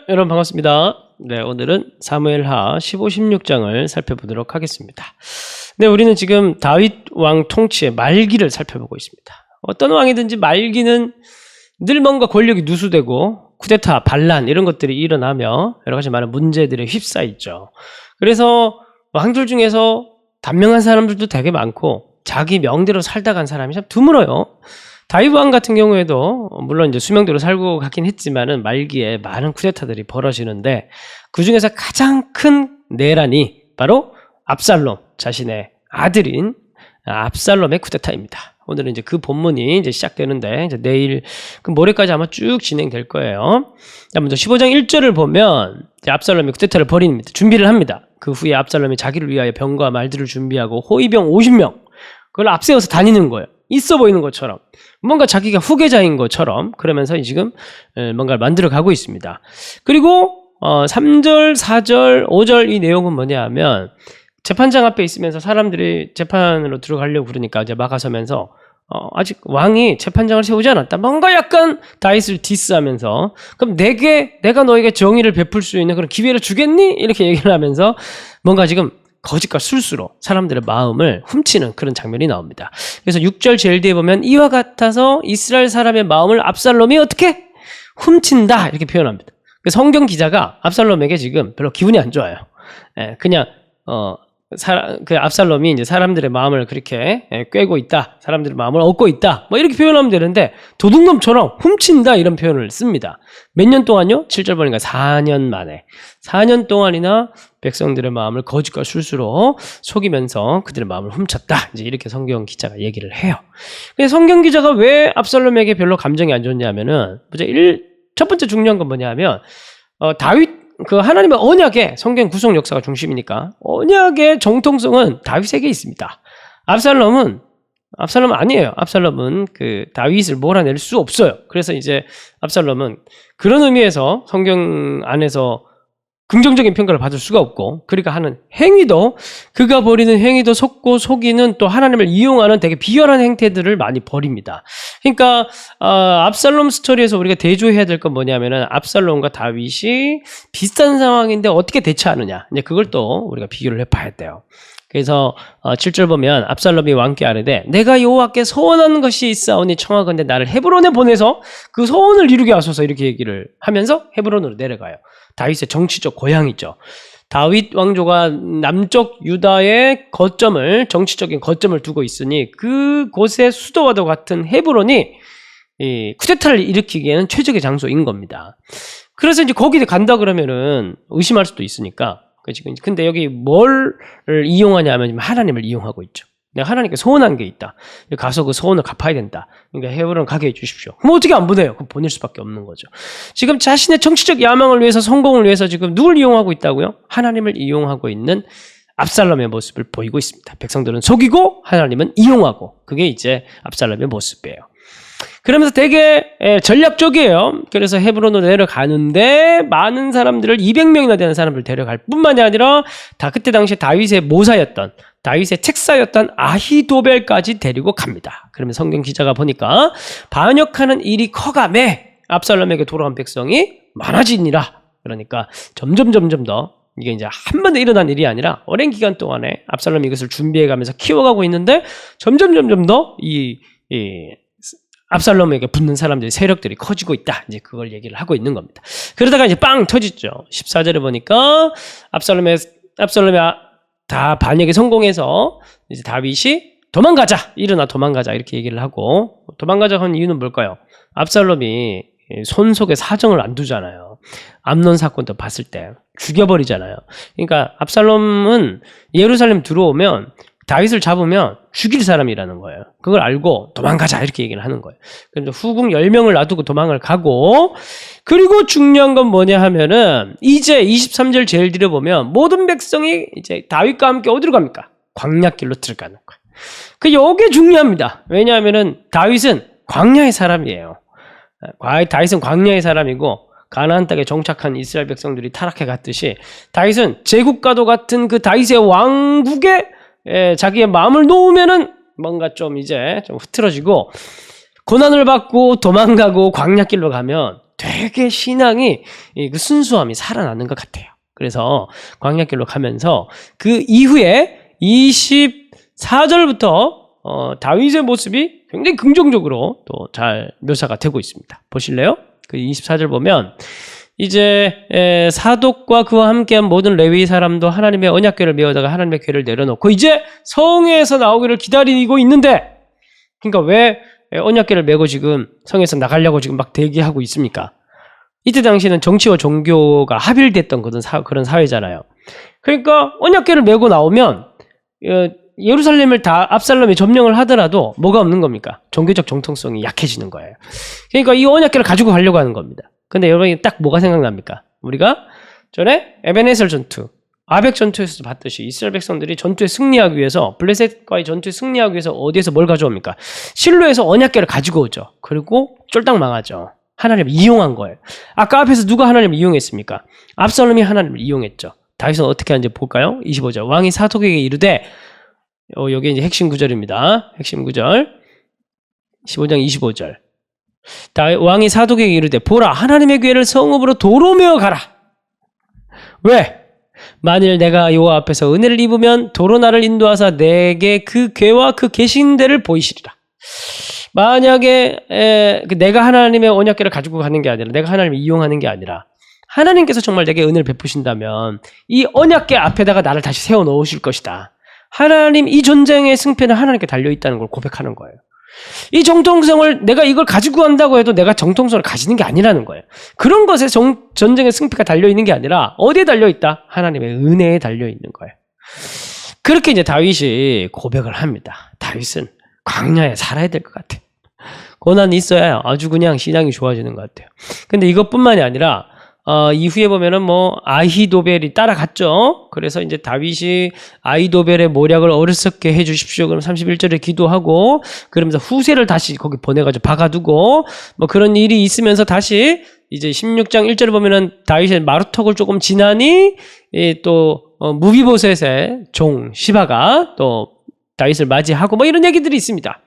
여러분 반갑습니다. 네, 오늘은 사무엘하 15, 16장을 살펴보도록 하겠습니다. 네, 우리는 지금 다윗 왕 통치의 말기를 살펴보고 있습니다. 어떤 왕이든지 말기는 늘 뭔가 권력이 누수되고 쿠데타, 반란 이런 것들이 일어나며 여러 가지 많은 문제들에 휩싸이죠. 그래서 왕들 중에서 단명한 사람들도 되게 많고 자기 명대로 살다 간 사람이 참 드물어요. 다윗 왕 같은 경우에도 물론 이제 수명대로 살고 갔긴 했지만은 말기에 많은 쿠데타들이 벌어지는데 그 중에서 가장 큰 내란이 바로 압살롬 자신의 아들인 압살롬의 쿠데타입니다. 오늘은 이제 그 본문이 이제 시작되는데 이제 내일 그 모레까지 아마 쭉 진행될 거예요. 자, 먼저 15장 1절을 보면 이제 압살롬이 쿠데타를 벌입니다. 준비를 합니다. 그 후에 압살롬이 자기를 위하여 병과 말들을 준비하고 호위병 50명 그걸 앞세워서 다니는 거예요. 있어 보이는 것처럼 뭔가 자기가 후계자인 것처럼 그러면서 지금 뭔가를 만들어 가고 있습니다. 그리고 3절, 4절, 5절 이 내용은 뭐냐 하면 재판장 앞에 있으면서 사람들이 재판으로 들어가려고 그러니까 이제 막아서면서 아직 왕이 재판장을 세우지 않았다. 뭔가 약간 다윗을 디스하면서 그럼 내가 너에게 정의를 베풀 수 있는 그런 기회를 주겠니? 이렇게 얘기를 하면서 뭔가 지금 거짓과 술수로 사람들의 마음을 훔치는 그런 장면이 나옵니다. 그래서 6절 제일 뒤에 보면 이와 같아서 이스라엘 사람의 마음을 압살롬이 어떻게? 훔친다 이렇게 표현합니다. 성경 기자가 압살롬에게 지금 별로 기분이 안 좋아요. 그냥 그 압살롬이 이제 사람들의 마음을 그렇게 꿰고 있다, 사람들의 마음을 얻고 있다, 뭐 이렇게 표현하면 되는데 도둑놈처럼 훔친다 이런 표현을 씁니다. 몇 년 동안요? 7절 보니까 4년 만에 4년 동안이나 백성들의 마음을 거짓과 술수로 속이면서 그들의 마음을 훔쳤다. 이제 이렇게 성경 기자가 얘기를 해요. 근데 성경 기자가 왜 압살롬에게 별로 감정이 안 좋냐면은 첫 번째 중요한 건 뭐냐면 다윗 그 하나님의 언약의 성경 구속 역사가 중심이니까 언약의 정통성은 다윗에게 있습니다. 압살롬은 아니에요. 압살롬은 그 다윗을 몰아낼 수 없어요. 그래서 이제 압살롬은 그런 의미에서 성경 안에서 긍정적인 평가를 받을 수가 없고 그러니까 하는 행위도 그가 벌이는 행위도 속고 속이는 또 하나님을 이용하는 되게 비열한 행태들을 많이 벌입니다. 그러니까 압살롬 스토리에서 우리가 대조해야 될 건 뭐냐면은 압살롬과 다윗이 비슷한 상황인데 어떻게 대처하느냐 이제 그걸 또 우리가 비교를 해봐야 돼요. 그래서 7절 보면 압살롬이 왕께 아뢰되 내가 여호와께 소원하는 것이 있사오니 청하건대 나를 헤브론에 보내서 그 소원을 이루게 하소서 이렇게 얘기를 하면서 헤브론으로 내려가요. 다윗의 정치적 고향이죠. 다윗 왕조가 남쪽 유다의 정치적인 거점을 두고 있으니 그곳의 수도와도 같은 헤브론이 이 쿠데타를 일으키기에는 최적의 장소인 겁니다. 그래서 이제 거기 간다 그러면은 의심할 수도 있으니까. 근데 여기 뭘 이용하냐 하면 하나님을 이용하고 있죠. 내가 하나님께 소원한 게 있다. 가서 그 소원을 갚아야 된다. 그러니까 헤브론 가게 해주십시오. 그럼 어떻게 안 보내요? 그럼 보낼 수밖에 없는 거죠. 지금 자신의 정치적 야망을 위해서 성공을 위해서 지금 누굴 이용하고 있다고요? 하나님을 이용하고 있는 압살롬의 모습을 보이고 있습니다. 백성들은 속이고 하나님은 이용하고 그게 이제 압살롬의 모습이에요. 그러면서 되게 전략적이에요. 그래서 헤브론으로 내려가는데 많은 사람들을 200명이나 되는 사람들을 데려갈 뿐만이 아니라 그때 당시에 다윗의 모사였던 다윗의 책사였던 아히도벨까지 데리고 갑니다. 그러면 성경 기자가 보니까 반역하는 일이 커가매 압살롬에게 돌아온 백성이 많아지니라. 그러니까 점점 더 이게 이제 한 번에 일어난 일이 아니라 오랜 기간 동안에 압살롬이 이것을 준비해가면서 키워가고 있는데 점점 더 압살롬에게 붙는 사람들의 세력들이 커지고 있다. 이제 그걸 얘기를 하고 있는 겁니다. 그러다가 이제 빵 터지죠. 14절에 보니까 압살롬이 다 반역에 성공해서 이제 다윗이 일어나 도망가자 이렇게 얘기를 하고 도망가자 한 이유는 뭘까요? 압살롬이 손 속에 사정을 안 두잖아요. 암논 사건도 봤을 때 죽여버리잖아요. 그러니까 압살롬은 예루살렘 들어오면 다윗을 잡으면 죽일 사람이라는 거예요. 그걸 알고 도망가자 이렇게 얘기를 하는 거예요. 그래서 후궁 10명을 놔두고 도망을 가고 그리고 중요한 건 뭐냐 하면은 이제 23절 제일 뒤로 보면 모든 백성이 이제 다윗과 함께 어디로 갑니까? 광야길로 들어가는 거예요. 이게 중요합니다. 왜냐하면은 다윗은 광야의 사람이에요. 다윗은 광야의 사람이고 가나안 땅에 정착한 이스라엘 백성들이 타락해 갔듯이 다윗은 제국과도 같은 그 다윗의 왕국에 자기의 마음을 놓으면은 뭔가 좀 이제 좀 흐트러지고 고난을 받고 도망가고 광야길로 가면 되게 신앙이 그 순수함이 살아나는 것 같아요. 그래서 광야길로 가면서 그 이후에 24절부터 다윗의 모습이 굉장히 긍정적으로 또 잘 묘사가 되고 있습니다. 보실래요? 그 24절 보면 이제 사독과 그와 함께한 모든 레위 사람도 하나님의 언약궤를 메어다가 하나님의 궤를 내려놓고 이제 성에서 나오기를 기다리고 있는데, 그러니까 왜 언약궤를 메고 지금 성에서 나가려고 지금 막 대기하고 있습니까? 이때 당시에는 정치와 종교가 합일됐던 그런 사회잖아요. 그러니까 언약궤를 메고 나오면 예루살렘을 다 압살롬이 점령을 하더라도 뭐가 없는 겁니까? 종교적 정통성이 약해지는 거예요. 그러니까 이 언약궤를 가지고 가려고 하는 겁니다. 근데 여러분이 딱 뭐가 생각납니까? 우리가 전에 에벤에셀 전투, 아벡 전투에서도 봤듯이 이스라엘 백성들이 전투에 승리하기 위해서, 블레셋과의 전투에 승리하기 위해서 어디에서 뭘 가져옵니까? 실로에서 언약궤를 가지고 오죠. 그리고 쫄딱 망하죠. 하나님을 이용한 거예요. 아까 앞에서 누가 하나님을 이용했습니까? 압살롬이 하나님을 이용했죠. 다윗은 어떻게 하는지 볼까요? 25절. 왕이 사독에게 이르되, 여기 이제 핵심 구절입니다. 핵심 구절. 15장 25절. 왕이 사독에게 이르되, 보라, 하나님의 궤를 성읍으로 도로 메어 가라. 왜? 만일 내가 여호와 앞에서 은혜를 입으면 도로 나를 인도하사 내게 그 궤와 그 계신 데를 보이시리라. 만약에 내가 하나님의 언약궤를 가지고 가는 게 아니라, 내가 하나님을 이용하는 게 아니라 하나님께서 정말 내게 은혜를 베푸신다면 이 언약궤 앞에다가 나를 다시 세워 놓으실 것이다. 하나님, 이 전쟁의 승패는 하나님께 달려있다는 걸 고백하는 거예요. 이 정통성을, 내가 이걸 가지고 간다고 해도 내가 정통성을 가지는 게 아니라는 거예요. 그런 것에 전쟁의 승패가 달려있는 게 아니라 어디에 달려있다? 하나님의 은혜에 달려있는 거예요. 그렇게 이제 다윗이 고백을 합니다. 다윗은 광야에 살아야 될 것 같아요. 고난이 있어야 아주 그냥 신앙이 좋아지는 것 같아요. 근데 이것뿐만이 아니라 이후에 보면은 아히도벨이 따라갔죠. 그래서 이제 다윗이 아히도벨의 모략을 어리석게 해주십시오. 그럼 31절에 기도하고, 그러면서 후세를 다시 거기 보내가지고 박아두고, 그런 일이 있으면서 다시 이제 16장 1절에 보면은 다윗의 마루턱을 조금 지나니, 또, 무비보셋의 종, 시바가 또 다윗을 맞이하고 이런 얘기들이 있습니다.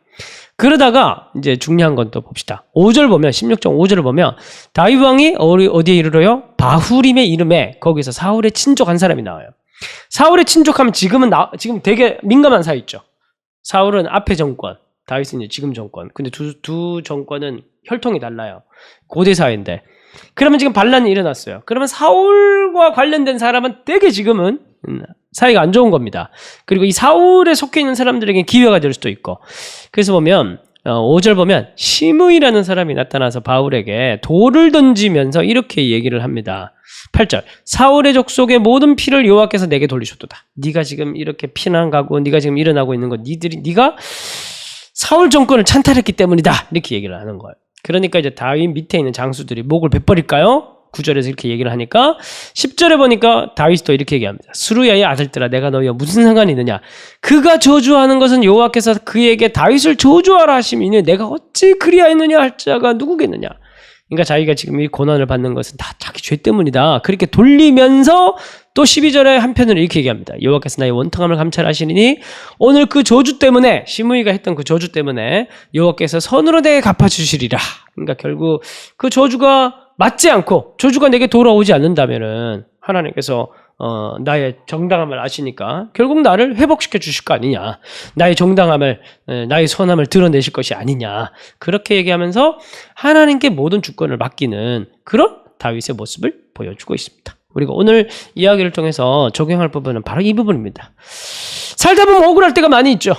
그러다가 이제 중요한 건 또 봅시다. 5절 보면, 16장 5절을 보면 다윗 왕이 어디에 이르러요? 바후림의 이름에 거기서 사울의 친족 한 사람이 나와요. 사울의 친족하면 지금 되게 민감한 사이 있죠. 사울은 앞에 정권, 다윗은 이제 지금 정권. 근데 두 정권은 혈통이 달라요. 고대 사회인데. 그러면 지금 반란이 일어났어요. 그러면 사울과 관련된 사람은 되게 지금은 사이가 안 좋은 겁니다. 그리고 이 사울에 속해 있는 사람들에게 기회가 될 수도 있고. 그래서 보면 5절 보면 시므이라는 사람이 나타나서 바울에게 돌을 던지면서 이렇게 얘기를 합니다. 8절. 사울의 족속의 모든 피를 여호와께서 내게 돌리셨도다. 네가 지금 이렇게 피난 가고 네가 지금 일어나고 있는 건 네가 사울 정권을 찬탈했기 때문이다. 이렇게 얘기를 하는 거예요. 그러니까 이제 다윗 밑에 있는 장수들이 목을 베버릴까요? 9절에서 이렇게 얘기를 하니까 10절에 보니까 다윗이 또 이렇게 얘기합니다. 스루야의 아들들아, 내가 너희와 무슨 상관이 있느냐? 그가 저주하는 것은 여호와께서 그에게 다윗을 저주하라 하심이니 내가 어찌 그리하였느냐 할 자가 누구겠느냐? 그러니까 자기가 지금 이 고난을 받는 것은 다 자기 죄 때문이다. 그렇게 돌리면서 또 12절에 한편으로 이렇게 얘기합니다. 여호와께서 나의 원통함을 감찰하시니 오늘 그 저주 때문에, 시므이가 했던 그 저주 때문에 여호와께서 선으로 내게 갚아주시리라. 그러니까 결국 그 저주가 맞지 않고 저주가 내게 돌아오지 않는다면은 하나님께서 나의 정당함을 아시니까 결국 나를 회복시켜 주실 거 아니냐. 나의 정당함을, 나의 선함을 드러내실 것이 아니냐. 그렇게 얘기하면서 하나님께 모든 주권을 맡기는 그런 다윗의 모습을 보여주고 있습니다. 우리가 오늘 이야기를 통해서 적용할 부분은 바로 이 부분입니다. 살다 보면 억울할 때가 많이 있죠.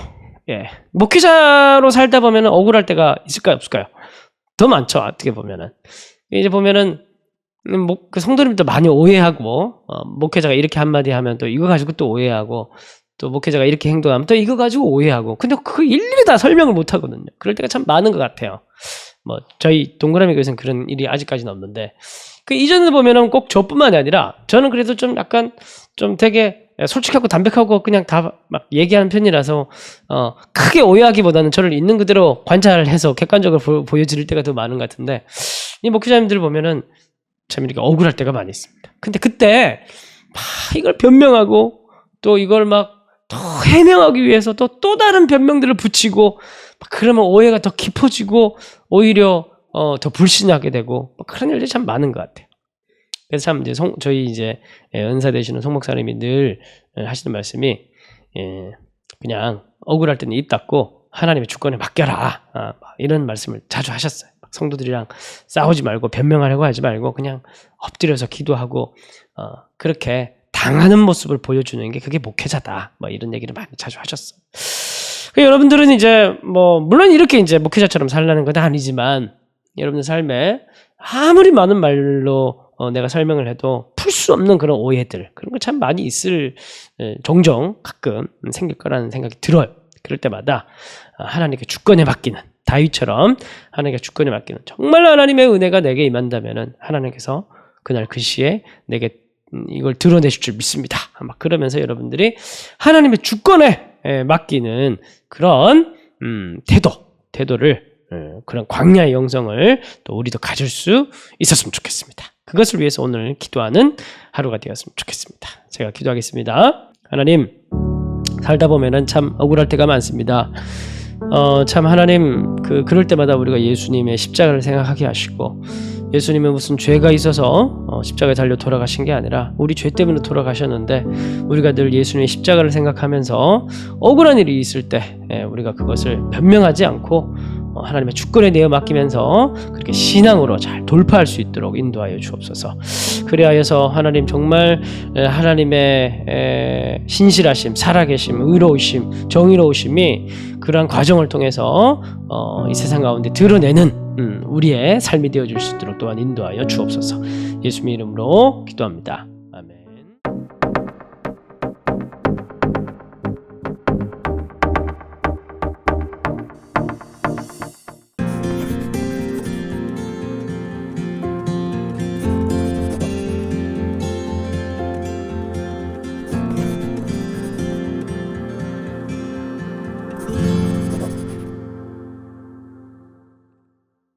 예. 목회자로 살다 보면 억울할 때가 있을까요, 없을까요? 더 많죠. 어떻게 보면은. 이제 보면은 그 성도님도 많이 오해하고, 목회자가 이렇게 한마디 하면 또 이거 가지고 또 오해하고, 또 목회자가 이렇게 행동하면 또 이거 가지고 오해하고, 근데 그 일일이 다 설명을 못 하거든요. 그럴 때가 참 많은 것 같아요. 저희 동그라미 교회에서는 그런 일이 아직까지는 없는데, 그 이전에 보면은 꼭 저뿐만이 아니라, 저는 그래도 좀 약간 좀 되게 솔직하고 담백하고 그냥 다 막 얘기하는 편이라서, 크게 오해하기보다는 저를 있는 그대로 관찰을 해서 객관적으로 보여드릴 때가 더 많은 것 같은데, 이 목회자님들 보면은 참 이렇게 억울할 때가 많이 있습니다. 근데 그때 막 이걸 변명하고 또 이걸 막 더 해명하기 위해서 또 다른 변명들을 붙이고, 막 그러면 오해가 더 깊어지고 오히려 더 불신하게 되고 뭐 그런 일들이 참 많은 것 같아요. 그래서 참 이제 저희 이제 은사 되시는 송 목사님이 늘 하시는 말씀이 그냥 억울할 때는 입 닫고 하나님의 주권에 맡겨라, 이런 말씀을 자주 하셨어요. 성도들이랑 싸우지 말고 변명하려고 하지 말고 그냥 엎드려서 기도하고 그렇게 당하는 모습을 보여주는 게 그게 목회자다, 뭐 이런 얘기를 많이 자주 하셨어요. 여러분들은 이제 뭐 물론 이렇게 이제 목회자처럼 살라는 건 아니지만 여러분들 삶에 아무리 많은 말로 내가 설명을 해도 풀 수 없는 그런 오해들, 그런 거 참 많이 있을, 종종 가끔 생길 거라는 생각이 들어요. 그럴 때마다 하나님께 주권에 맡기는, 다윗처럼 하나님께 주권에 맡기는, 정말 하나님의 은혜가 내게 임한다면은 하나님께서 그날 그 시에 내게 이걸 드러내실 줄 믿습니다. 막 그러면서 여러분들이 하나님의 주권에 맡기는 그런 태도를, 그런 광야의 영성을 또 우리도 가질 수 있었으면 좋겠습니다. 그것을 위해서 오늘 기도하는 하루가 되었으면 좋겠습니다. 제가 기도하겠습니다. 하나님, 살다 보면은 참 억울할 때가 많습니다. 참 하나님, 그럴 때마다 우리가 예수님의 십자가를 생각하게 하시고, 예수님은 무슨 죄가 있어서 십자가에 달려 돌아가신 게 아니라 우리 죄 때문에 돌아가셨는데, 우리가 늘 예수님의 십자가를 생각하면서 억울한 일이 있을 때 우리가 그것을 변명하지 않고 하나님의 주권에 내어 맡기면서 그렇게 신앙으로 잘 돌파할 수 있도록 인도하여 주옵소서. 그리하여서 하나님, 정말 하나님의 신실하심, 살아계심, 의로우심, 정의로우심이 그러한 과정을 통해서 이 세상 가운데 드러내는 우리의 삶이 되어줄 수 있도록 또한 인도하여 주옵소서. 예수님의 이름으로 기도합니다.